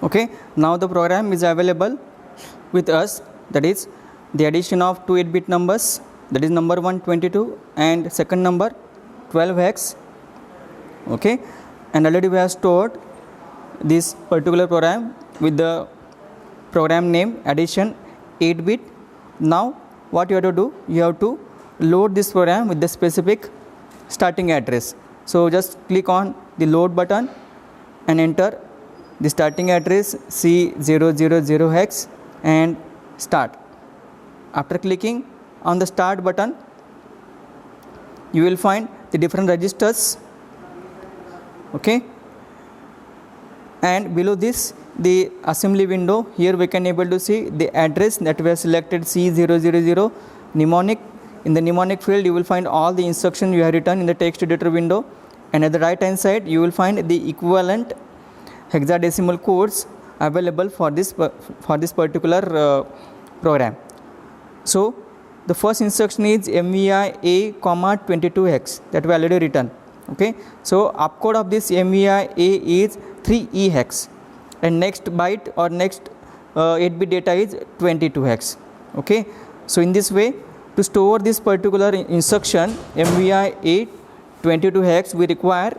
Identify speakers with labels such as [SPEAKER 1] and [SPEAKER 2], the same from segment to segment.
[SPEAKER 1] Okay, now the program is available with us, that is the addition of two 8-bit numbers, that is number 1 22 and second number 12 hex. Okay, and already we have stored this particular program with the program name addition 8-bit. Now what you have to do, you have to load this program with the specific starting address. So just click on the load button and enter the starting address C000 hex and start. After clicking on the start button, you will find the different registers. Okay, and below this the assembly window. Here we can able to see the address that we have selected C000 mnemonic. In the mnemonic field you will find all the instructions you have written in the text editor window, and at the right hand side you will find the equivalent hexadecimal codes available for this particular program. So the first instruction is MVI A, 22 hex, that we already written. Okay, so opcode of this MVI A is 3E hex, and next byte or next 8-bit data is 22 hex. Okay, so in this way, to store this particular instruction MVI A 22 hex, we require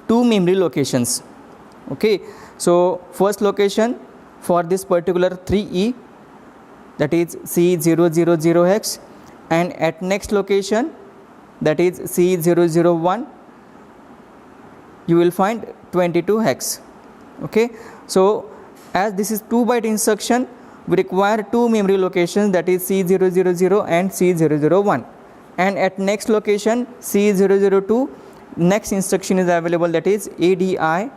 [SPEAKER 1] two memory locations. Okay, so first location for this particular 3E, that is C000 hex, and at next location, that is C001, you will find 22 hex. Okay, so as this is 2-byte instruction, we require two memory locations, that is C000 and C001, and at next location C002, next instruction is available, that is ADI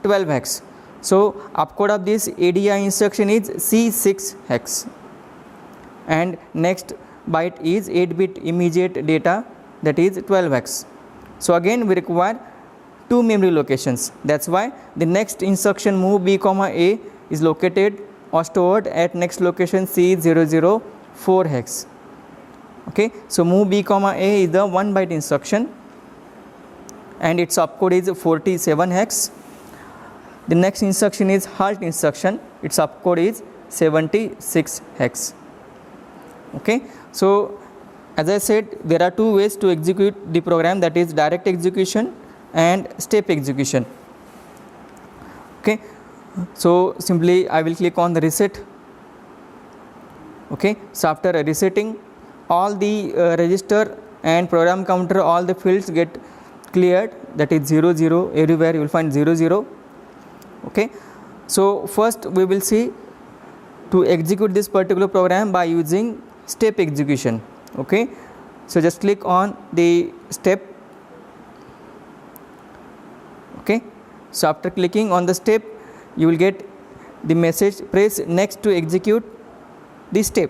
[SPEAKER 1] 12 hex. So opcode of this ADI instruction is C6 hex, and next byte is 8-bit immediate data, that is 12 hex. So again we require two memory locations. That's why the next instruction move B, A is located or stored at next location C004 hex. Okay, so move B, A is the 1-byte instruction and its opcode is 47 hex. The next instruction is halt instruction, its opcode is 76 hex. Okay, so as I said, there are two ways to execute the program, that is direct execution and step execution. Okay, so simply I will click on the reset. Okay, so after resetting, all the register and program counter, all the fields get cleared, that is 00, everywhere you will find 00. Okay, so first we will see to execute this particular program by using step execution. Okay, so just click on the step. Okay, so after clicking on the step, you will get the message press next to execute the step.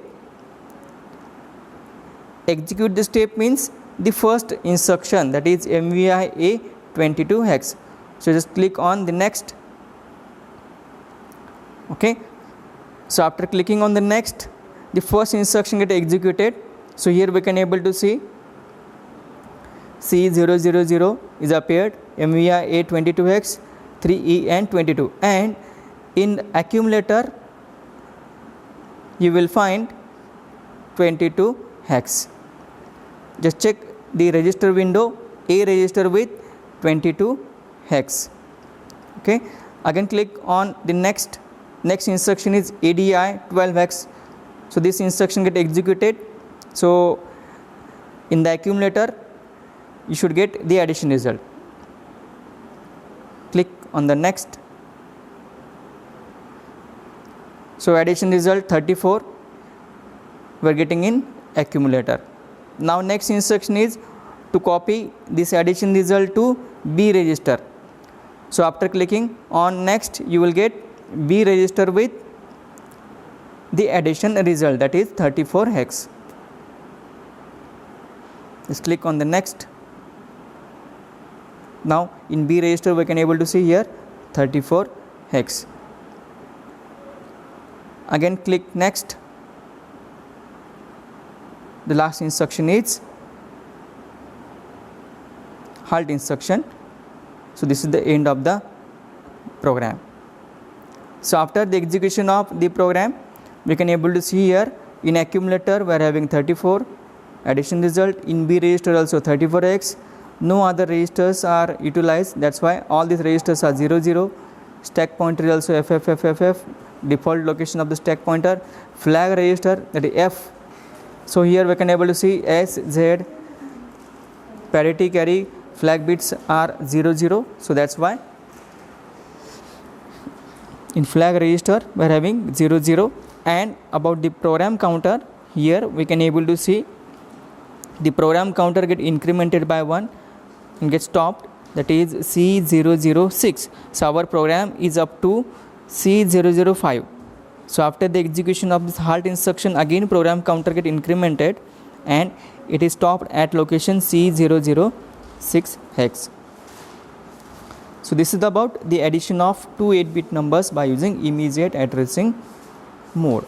[SPEAKER 1] Execute the step means the first instruction, that is MVI A 22 hex. So just click on the next. Okay, so after clicking on the next, the first instruction get executed. So here we can able to see C000 is appeared, MVI A 22 hex, 3E and 22, and in accumulator you will find 22 hex. Just check the register window, A register with 22 hex. Okay, again click on the next instruction is ADI 12 hex. So this instruction get executed. So in the accumulator you should get the addition result. Click on the next. So addition result 34 we are getting in accumulator. Now next instruction is to copy this addition result to B register. So after clicking on next, you will get B register with the addition result, that is 34 hex. Just click on the next. Now in B register we can able to see here 34 hex. Again click next. The last instruction is halt instruction. So this is the end of the program. So after the execution of the program, we can able to see here in accumulator we are having 34 addition result, in B register also 34x, no other registers are utilized, that's why all these registers are 00. Stack pointer is also FFFFF, default location of the stack pointer. Flag register, that is F. So here we can able to see S, Z, parity carry, flag bits are 00, so that's why in flag register we are having 00. And about the program counter, here we can able to see the program counter get incremented by 1 and get stopped, that is C006. So our program is up to C005. So after the execution of this halt instruction, again program counter get incremented and it is stopped at location C006 hex. So this is about the addition of two 8-bit numbers by using immediate addressing mode.